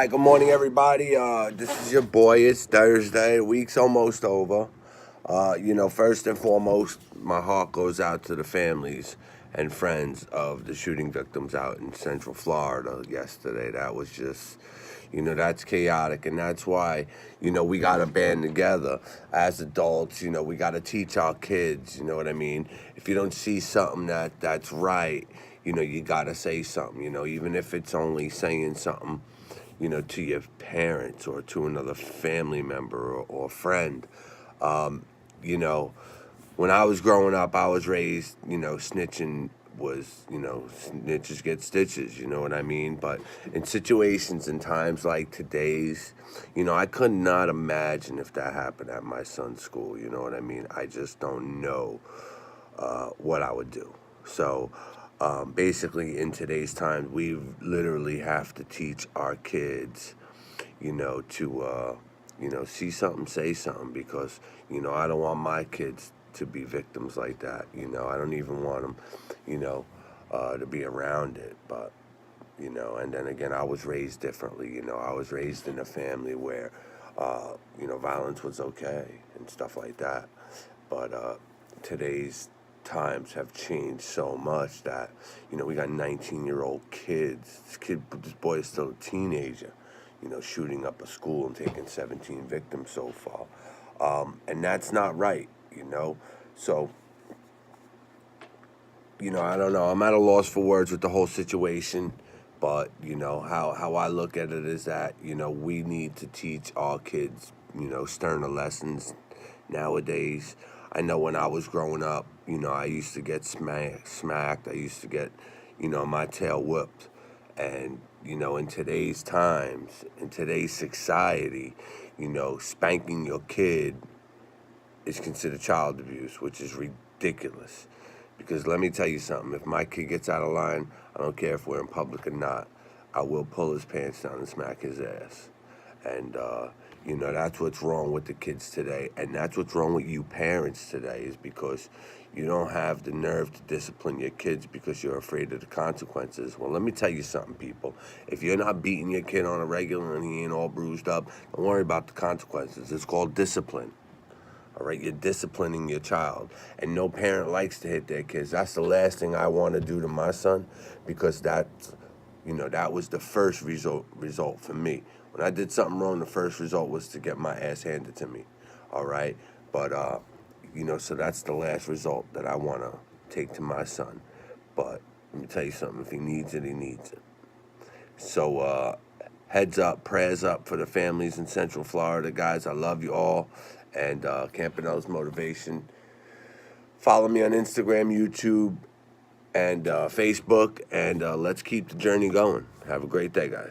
Hi, good morning, everybody. This is your boy. It's Thursday. The week's almost over. First and foremost, my heart goes out to the families and friends of the shooting victims out in Central Florida yesterday. That was just, that's chaotic. And that's why, we got to band together as adults. We got to teach our kids, you know what I mean? If you don't see something that's right, you got to say something, even if it's only saying something to your parents or to another family member or friend. You know, when I was growing up, I was raised, snitching was, snitches get stitches, you know what I mean? But in situations and times like today's, I could not imagine if that happened at my son's school, you know what I mean? I just don't know what I would do. So basically, in today's time, we literally have to teach our kids, to, see something, say something, because, I don't want my kids to be victims like that. I don't even want them, to be around it. But, and then again, I was raised differently. I was raised in a family where, violence was okay and stuff like that. But today's times have changed so much that we got 19-year-old kids. This boy is still a teenager, shooting up a school and taking 17 victims so far, and that's not right. So I don't know. I'm at a loss for words with the whole situation. But how I look at it is that we need to teach our kids sterner lessons nowadays. I know when I was growing up, I used to get smacked. I used to get my tail whipped. And in today's times, in today's society, spanking your kid is considered child abuse, which is ridiculous. Because let me tell you something, if my kid gets out of line, I don't care if we're in public or not, I will pull his pants down and smack his ass. And, that's what's wrong with the kids today. And that's what's wrong with you parents today, is because you don't have the nerve to discipline your kids because you're afraid of the consequences. Well, let me tell you something, people. If you're not beating your kid on a regular and he ain't all bruised up, don't worry about the consequences. It's called discipline. All right, you're disciplining your child, and no parent likes to hit their kids. That's the last thing I want to do to my son, because that was the first result for me. When I did something wrong, the first result was to get my ass handed to me. All right, but so that's the last result that I want to take to my son. But let me tell you something: if he needs it, he needs it. So heads up, prayers up for the families in Central Florida, guys. I love you all. And Campanella's Motivation. Follow me on Instagram, YouTube, and Facebook. And let's keep the journey going. Have a great day, guys.